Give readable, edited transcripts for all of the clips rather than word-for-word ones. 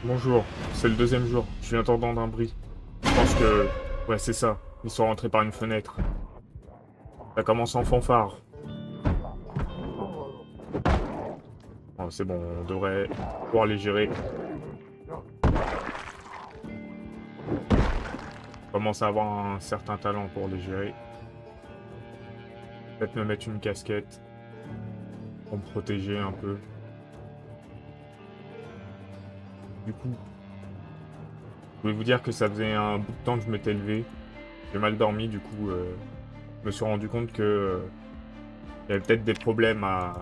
Bonjour, c'est le deuxième jour. Je viens d'entendre un bruit. Je pense que... Ouais, c'est ça. Ils sont rentrés par une fenêtre. Ça commence en fanfare. Bon, c'est bon, on devrait pouvoir les gérer. Je commence à avoir un certain talent pour les gérer. Peut-être me mettre une casquette pour me protéger un peu. Du coup, je voulais vous dire que ça faisait un bout de temps que je m'étais levé. J'ai mal dormi, du coup, je me suis rendu compte que il y avait peut-être des problèmes à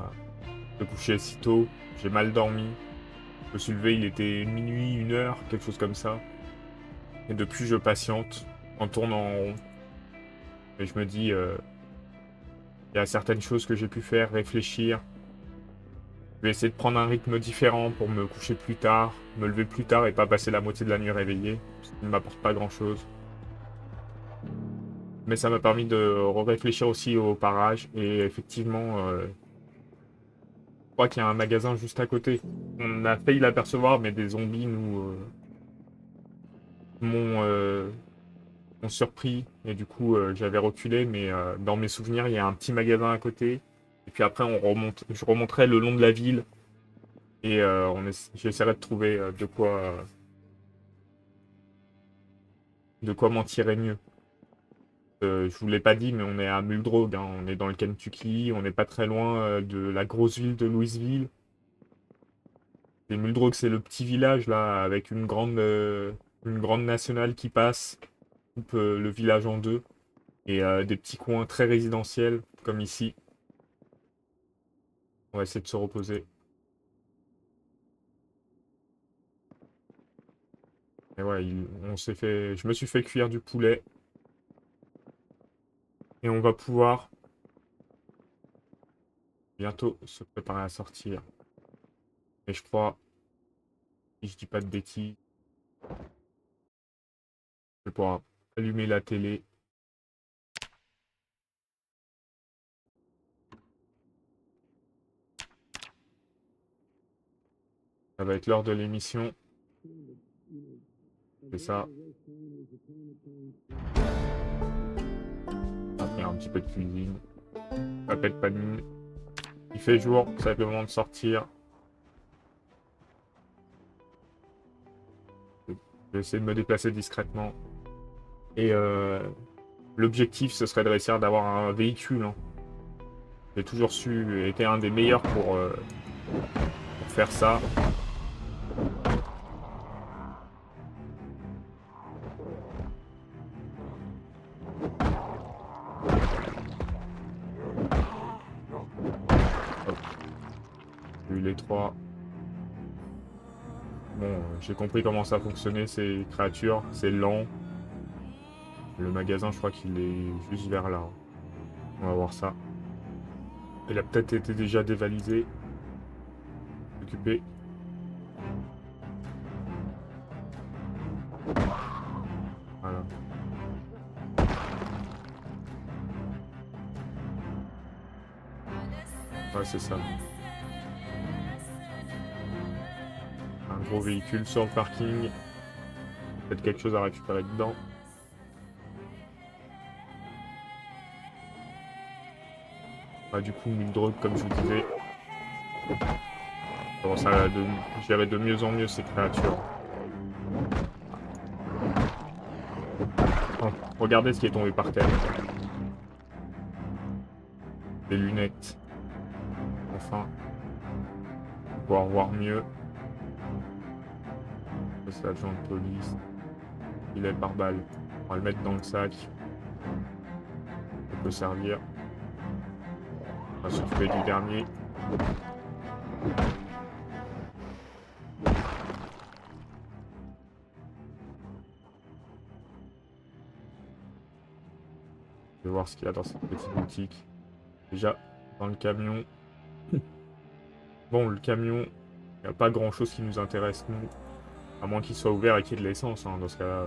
se coucher si tôt. J'ai mal dormi. Je me suis levé, il était minuit, 1 heure, quelque chose comme ça. Et depuis, je patiente en tournant en rond. Et je me dis, il y a certaines choses que j'ai pu faire, réfléchir. Je vais essayer de prendre un rythme différent pour me coucher plus tard, me lever plus tard et pas passer la moitié de la nuit réveillé. Ce qui ne m'apporte pas grand-chose. Mais ça m'a permis de réfléchir aussi au parage. Et effectivement, je crois qu'il y a un magasin juste à côté. On a failli l'apercevoir, mais des zombies m'ont m'ont surpris. Et du coup, j'avais reculé. Mais dans mes souvenirs, il y a un petit magasin à côté. Et puis après, je remonterai le long de la ville. Et j'essaierai de trouver de quoi m'en tirer mieux. Je vous l'ai pas dit, mais on est à Muldrog, hein. On est dans le Kentucky. On n'est pas très loin de la grosse ville de Louisville. Et Muldrog, c'est le petit village là, avec une grande nationale qui passe, coupe le village en deux, et des petits coins très résidentiels, comme ici. On va essayer de se reposer. Et ouais, je me suis fait cuire du poulet, et on va pouvoir bientôt se préparer à sortir. Et je crois, si je dis pas de bêtises, je vais pouvoir allumer la télé. Ça va être l'heure de l'émission. C'est ça. On va faire un petit peu de cuisine. Pas de panier. Il fait jour, ça va être le moment de sortir. Je vais essayer de me déplacer discrètement. Et l'objectif, ce serait de réussir d'avoir un véhicule, hein. J'ai toujours été un des meilleurs pour faire ça. Hop, j'ai eu les trois. Bon, j'ai compris comment ça fonctionnait, ces créatures. C'est lent. Le magasin, je crois qu'il est juste vers là. On va voir ça. Il a peut-être été déjà dévalisé. Occupé. Voilà. Ouais, c'est ça. Un gros véhicule sur le parking. Peut-être quelque chose à récupérer dedans. Ah, du coup, une drogue, comme je vous disais. Je commence à gérer de mieux en mieux ces créatures. Oh, regardez ce qui est tombé par terre. Des lunettes. Enfin, pour pouvoir voir mieux. C'est l'agent de police. Il est par balle. On va le mettre dans le sac. Ça peut servir. On va s'occuper du dernier. Je vais voir ce qu'il y a dans cette petite boutique. Déjà, dans le camion. Bon, le camion, il n'y a pas grand-chose qui nous intéresse, nous. À moins qu'il soit ouvert et qu'il y ait de l'essence, hein. Dans ce cas-là,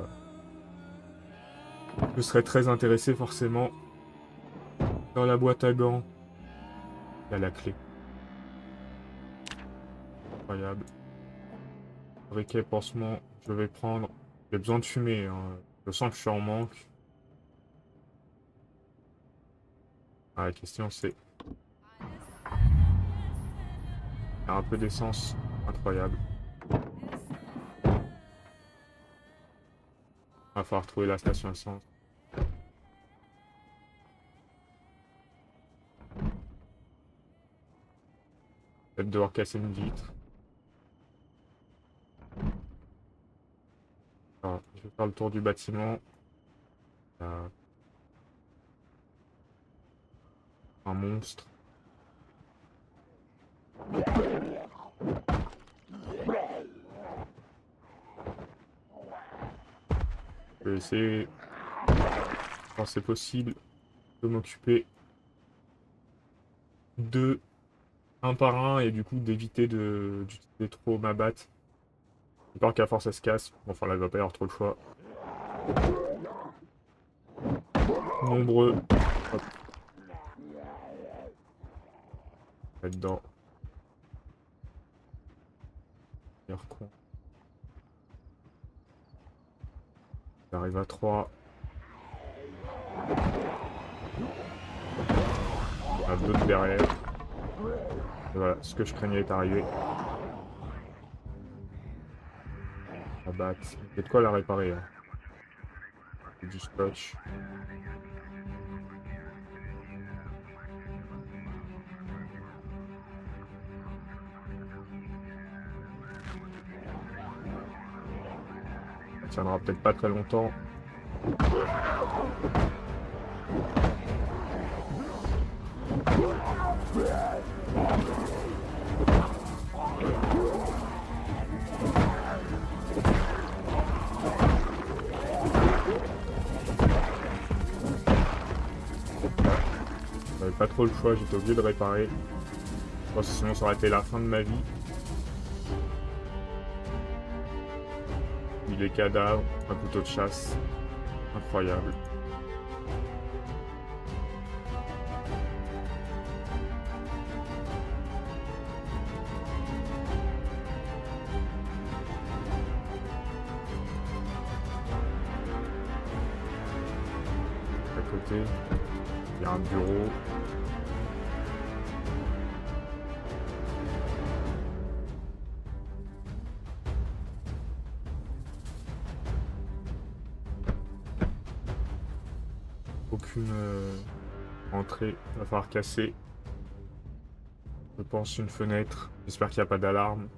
je serais très intéressé forcément. Dans la boîte à gants, il y a la clé. Incroyable. Briquet, pansement, je vais prendre. J'ai besoin de fumer, hein. Je sens que je suis en manque. Ah, la question c'est... Il y a un peu d'essence. Incroyable. Va falloir trouver la station essence. Peut-être devoir casser une vitre. Alors, je vais faire le tour du bâtiment. Un monstre. Je vais essayer, quand c'est possible, de m'occuper de un par un et du coup d'éviter d'utiliser trop ma batte. J'ai peur qu'à force elle se casse. Bon, enfin là, il va pas y avoir trop le choix. Nombreux. Hop. Là-dedans. Meilleur coin. J'arrive à 3. Il y en a d'autres derrière. Et voilà, ce que je craignais est arrivé. La batte. Il y a de quoi la réparer, hein. Du scotch. Ça tiendra peut-être pas très longtemps. J'avais pas trop le choix, j'étais obligé de réparer. Je pense que sinon ça aurait été la fin de ma vie. Les cadavres, un couteau de chasse. Incroyable. À côté, il y a un bureau. Aucune entrée. Il va falloir casser. Je pense une fenêtre. J'espère qu'il n'y a pas d'alarme.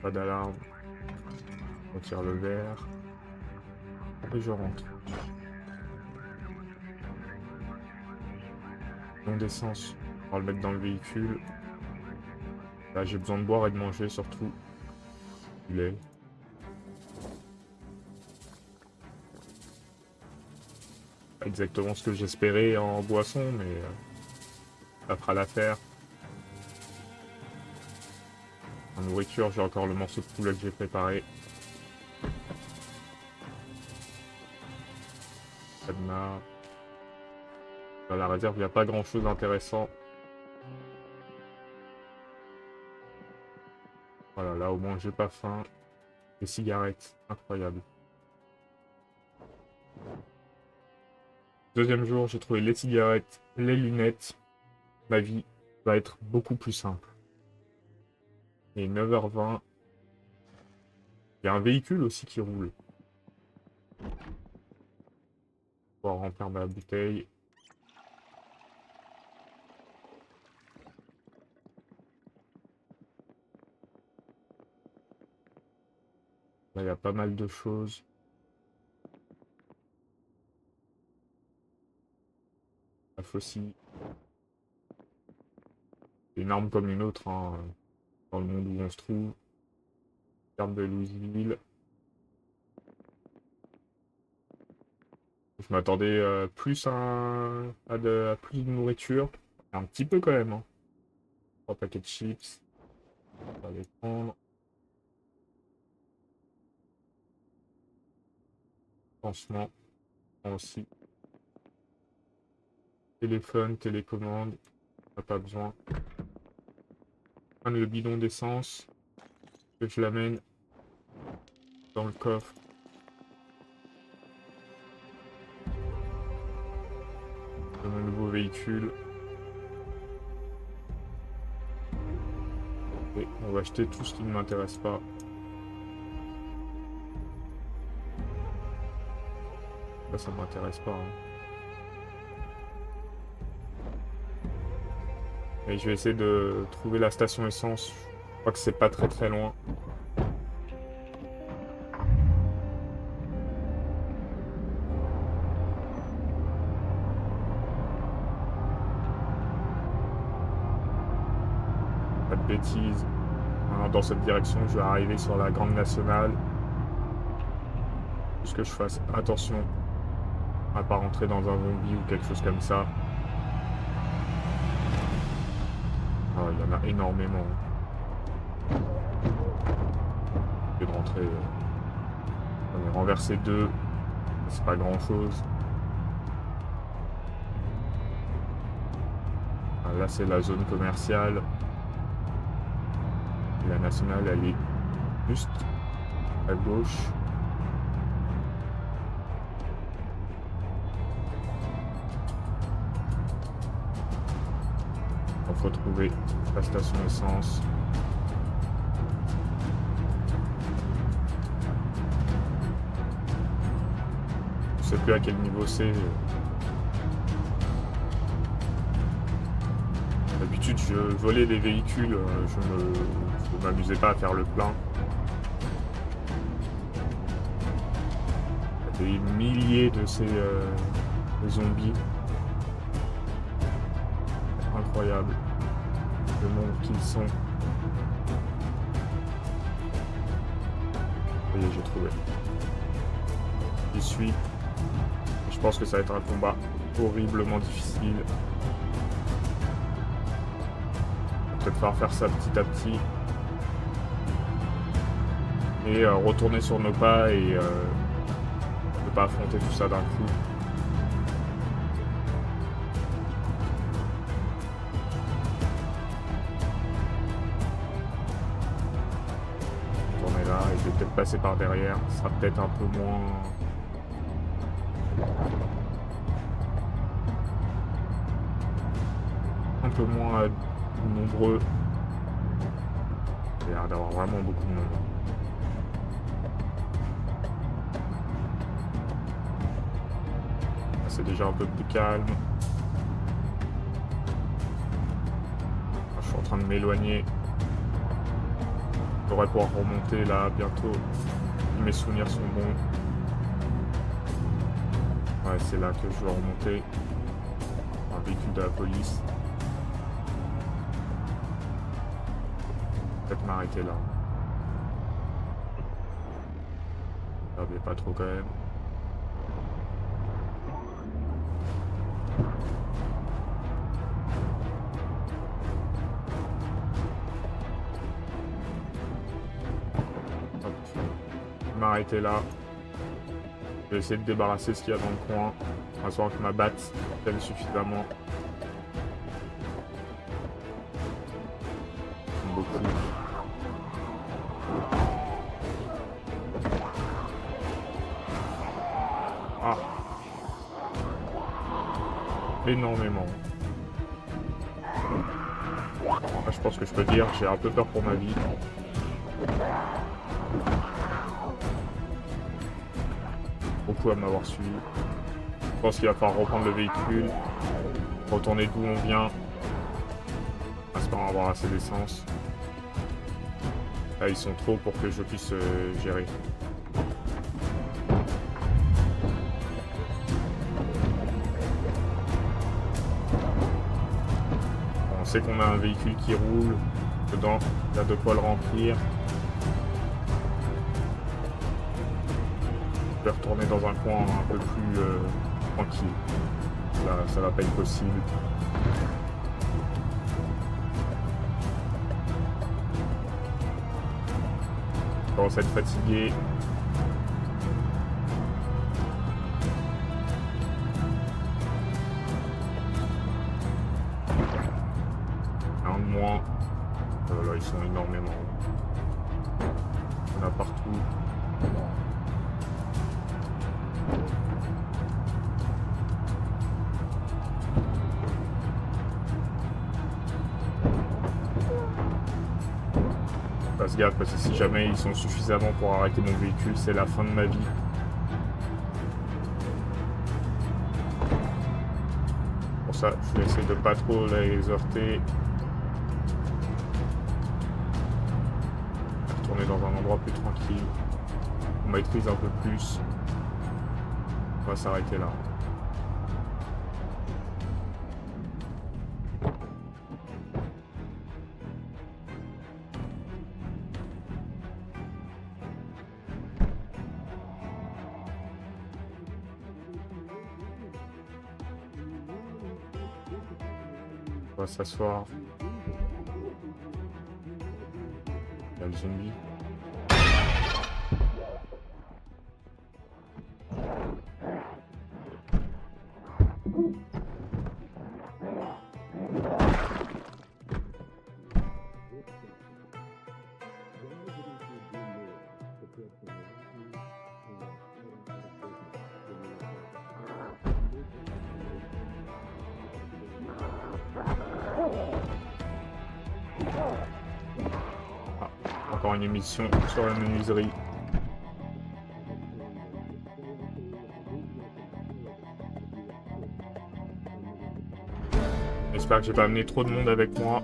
Pas d'alarme. On tire le verre. Et je rentre. Non d'essence. On va le mettre dans le véhicule. Là, j'ai besoin de boire et de manger surtout. Du lait. Pas exactement ce que j'espérais en boisson, mais ça fera l'affaire. En nourriture, j'ai encore le morceau de poulet que j'ai préparé. Cadenas. Dans la réserve, il n'y a pas grand chose d'intéressant. Voilà, là au moins j'ai pas faim. Les cigarettes, incroyable. Deuxième jour, j'ai trouvé les cigarettes, les lunettes. Ma vie va être beaucoup plus simple. Et 9h20. Il y a un véhicule aussi qui roule. Pour remplir ma bouteille. Là, il y a pas mal de choses. La faucille. C'est une arme comme une autre, hein, dans le monde où on se trouve. Carte de Louisville. Je m'attendais plus à plus de nourriture. Un petit peu quand même, hein. 3 paquets de chips. On va les prendre. Pansement aussi. Téléphone, télécommande. On n'a pas besoin. Prendre le bidon d'essence. Que je l'amène dans le coffre. De mon nouveau véhicule. Et on va acheter tout ce qui ne m'intéresse pas. Ça m'intéresse pas. Hein. Et je vais essayer de trouver la station essence. Je crois que c'est pas très loin. Pas de bêtises. Alors, dans cette direction, je vais arriver sur la Grande Nationale. Juste que je fasse attention à pas rentrer dans un zombie ou quelque chose comme ça. Ah, il y en a énormément. Je vais rentrer. J'en ai renversé 2. C'est pas grand chose. Ah, là, c'est la zone commerciale. Et la nationale, elle est juste à gauche. Il faut trouver la station essence. Je sais plus à quel niveau c'est. D'habitude, je volais des véhicules, je m'amusais pas à faire le plein. Il y a des milliers de ces zombies. Incroyable. Le nombre qu'ils sont. Ça y est, j'ai trouvé. J'y suis. Je pense que ça va être un combat horriblement difficile. On va peut-être falloir faire ça petit à petit. Et retourner sur nos pas et ne pas affronter tout ça d'un coup. Tourner là et je vais peut-être passer par derrière. Ce sera peut-être un peu moins... nombreux. Il y a l'air d'avoir vraiment beaucoup de monde. C'est déjà un peu plus calme. Je suis en train de m'éloigner. Je devrais pouvoir remonter là bientôt. Mes souvenirs sont bons. Ouais, c'est là que je dois remonter. Un véhicule de la police. Peut-être m'arrêter là. Regardez pas trop quand même. Hop. M'arrêter là. Je vais essayer de débarrasser ce qu'il y a dans le coin. En espérant que ma batte tienne suffisamment. Beaucoup. Ah. Énormément. Là, je pense que je peux dire, j'ai un peu peur pour ma vie. Beaucoup à m'avoir suivi. Je pense qu'il va falloir reprendre le véhicule. Retourner d'où on vient. En espérant avoir assez d'essence. Là, ils sont trop pour que je puisse gérer. On sait qu'on a un véhicule qui roule. Dedans, il y a de quoi le remplir. Je vais retourner dans un coin un peu plus tranquille. Là, ça va pas être possible. Je commence à être fatigué. a partout. Fasse gaffe parce que si jamais ils sont suffisamment pour arrêter mon véhicule, c'est la fin de ma vie. Pour ça, je vais essayer de pas trop les heurter. Retourner dans un endroit plus tranquille. On maîtrise un peu plus. On va s'arrêter là. On va s'asseoir. Il y a le zombie. Ah, encore une émission sur la menuiserie. J'espère que j'ai pas amené trop de monde avec moi.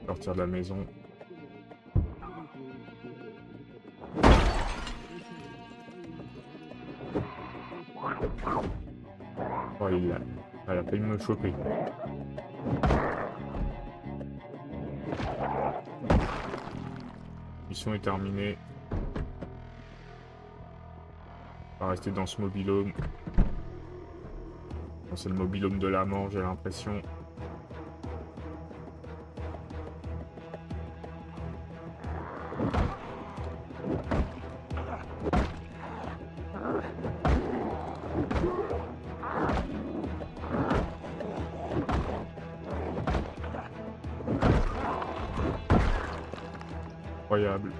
Sortir de la maison. Oh, elle a failli me choper. Mission est terminée. On va rester dans ce mobil-home. Bon, c'est le mobil-home de la mort, j'ai l'impression. Incroyable.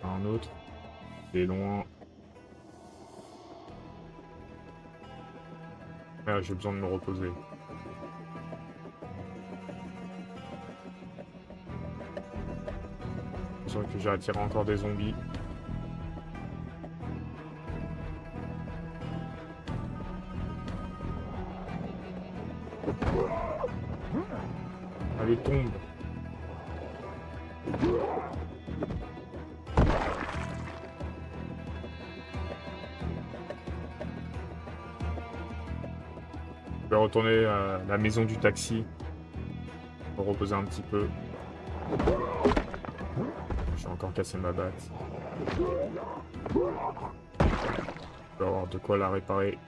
Un autre. Il est loin. Ah, j'ai besoin de me reposer. Je sens que j'ai attiré encore des zombies. Allez, tombe. Je vais retourner à la maison du taxi pour reposer un petit peu. J'ai encore cassé ma batte. Je vais avoir de quoi la réparer.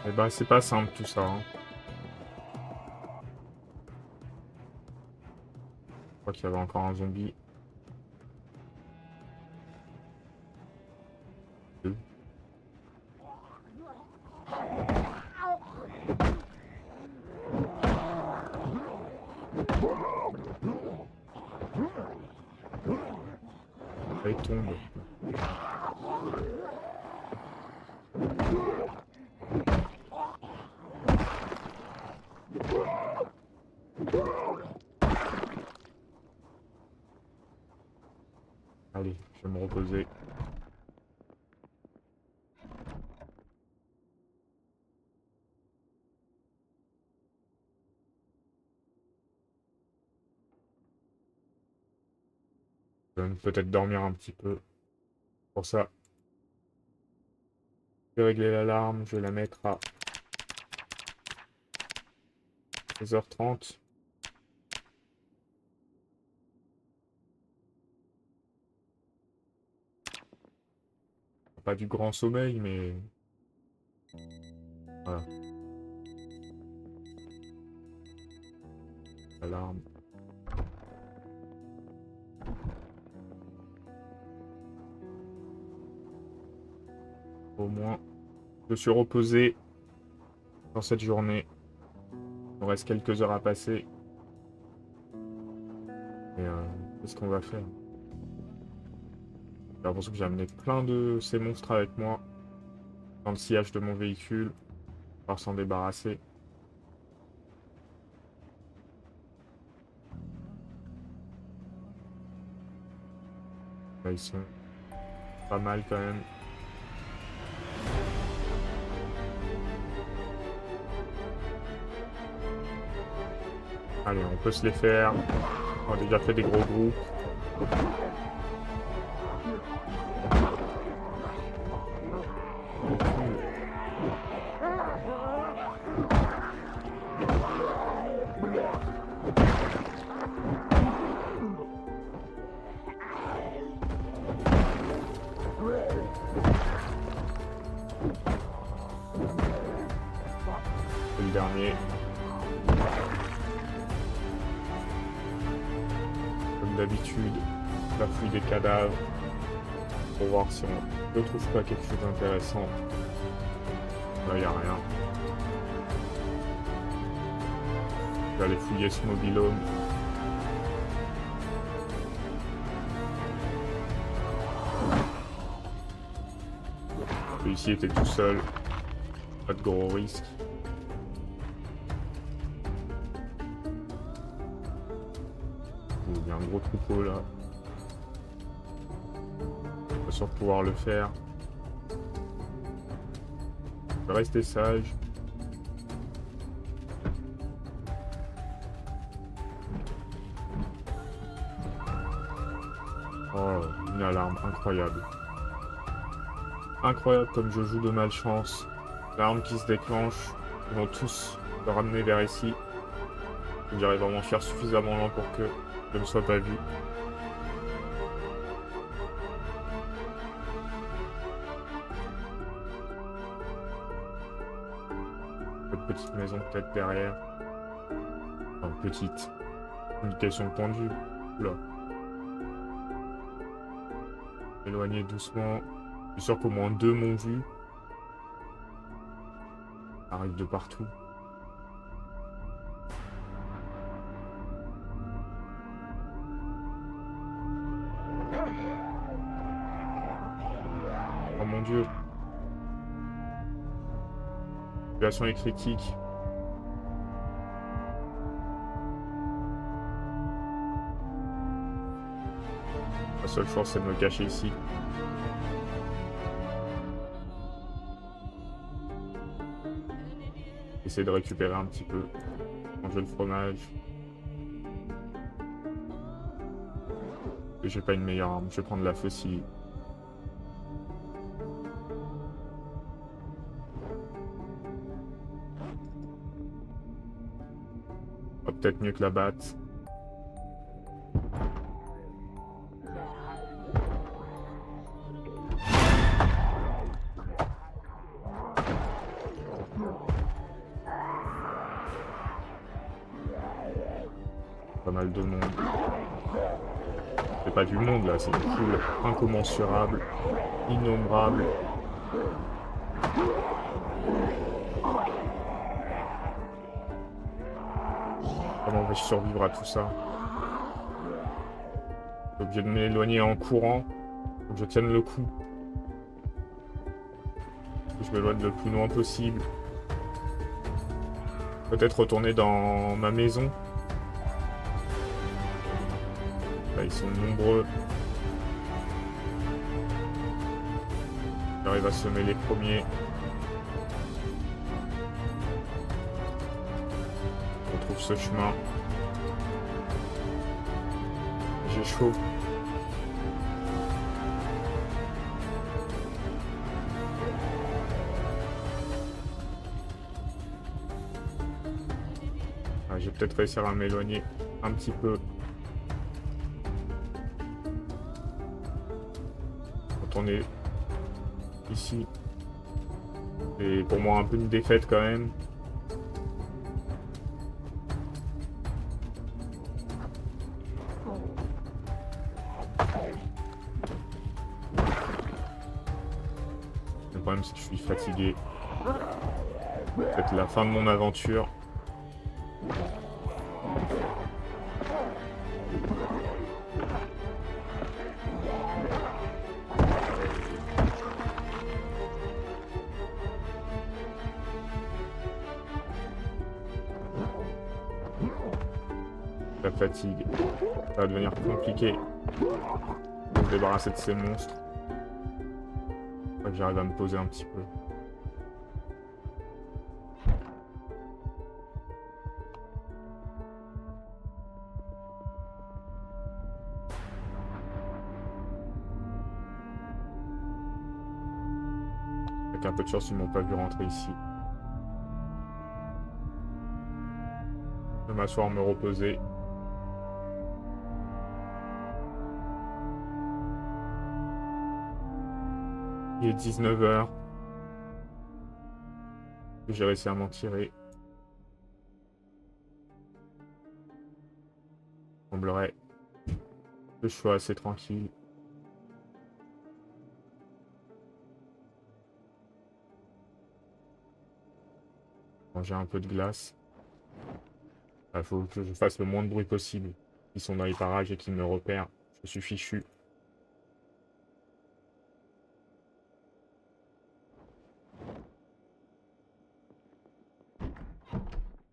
Eh ben, c'est pas simple tout ça. Hein. Je crois qu'il y avait encore un zombie. Deux. Allez, tombe. Allez, je vais me reposer. Je vais peut-être dormir un petit peu. Pour ça, je vais régler l'alarme. Je vais la mettre à 16h30. Pas du grand sommeil, mais... Voilà. Alarme. Au moins, je suis reposé dans cette journée. Il me reste quelques heures à passer. Et qu'est-ce qu'on va faire? J'ai l'impression que j'ai amené plein de ces monstres avec moi dans le sillage de mon véhicule. On va s'en débarrasser. Là, ils sont pas mal quand même. Allez, on peut se les faire. On a déjà fait des gros groupes. C'est le dernier. Comme d'habitude, la fouille des cadavres pour voir si on ne trouve pas quelque chose d'intéressant. Là, il n'y a rien. Je vais aller fouiller ce mobil-home. Celui-ci était tout seul. Pas de gros risques. Il y a un gros troupeau là. Pas sûr de pouvoir le faire. Je vais rester sage. Oh, une alarme incroyable. Incroyable comme je joue de malchance. L'alarme qui se déclenche. Ils vont tous me ramener vers ici. J'arrive à m'en faire suffisamment lent pour que je ne sois pas vu. Une petite maison peut-être derrière. Enfin, petite. Une question de point de vue. Oula. Éloigner doucement. Je suis sûr qu'au moins 2 m'ont vu. Ça arrive de partout. Oh mon Dieu. La situation est critique. La seule chance, c'est de me cacher ici. Essayer de récupérer un petit peu. Manger le fromage. Et j'ai pas une meilleure arme. Je vais prendre la faucille. Oh, peut-être mieux que la batte. Pas mal de monde. C'est pas du monde là, c'est une foule incommensurable, innombrable. Comment vais-je survivre à tout ça? Je suis obligé de m'éloigner en courant. Faut que je tienne le coup. Faut que je m'éloigne le plus loin possible. Peut-être retourner dans ma maison. Là, ils sont nombreux. J'arrive à semer les premiers. On retrouve ce chemin. J'ai chaud. Ah, je vais peut-être réussir à m'éloigner un petit peu. Retourner ici. C'est pour moi un peu une défaite quand même. Le problème c'est que je suis fatigué. C'est la fin de mon aventure. La fatigue. Ça va devenir compliqué de se débarrasser de ces monstres. Faut que j'arrive à me poser un petit peu. Avec un peu de chance, ils m'ont pas vu rentrer ici. Je vais m'asseoir, me reposer. Il est 19 h. J'ai réussi à m'en tirer. Il semblerait que je sois assez tranquille. Manger un peu de glace. Il faut que je fasse le moins de bruit possible. Ils sont dans les parages et qu'ils me repèrent. Je suis fichu.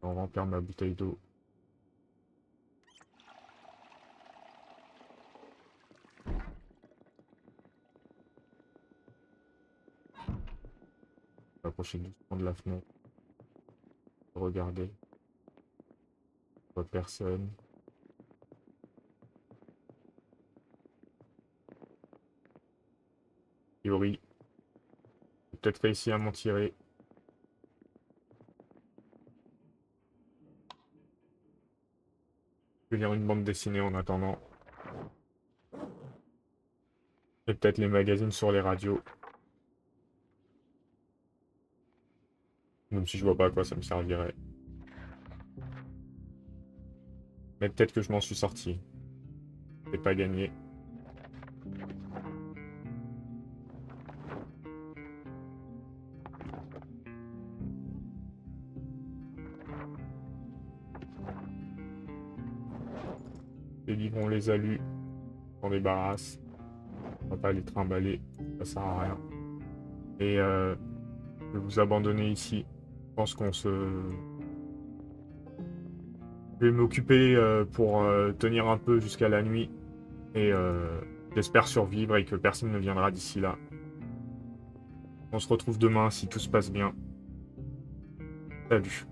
On va remplir ma bouteille d'eau. Je vais approcher doucement de la fenêtre. Regarder. Je vois personne. A priori, j'ai peut-être réussi à m'en tirer. Je vais lire une bande dessinée en attendant. Et peut-être les magazines sur les radios. Même si je vois pas à quoi ça me servirait. Mais peut-être que je m'en suis sorti. C'est pas gagné. Les livres, on les a lus. On les débarrasse. On va pas les trimballer. Ça sert à rien. Et je vais vous abandonner ici. Je pense qu'on se... Je vais m'occuper pour tenir un peu jusqu'à la nuit. Et j'espère survivre et que personne ne viendra d'ici là. On se retrouve demain si tout se passe bien. Salut.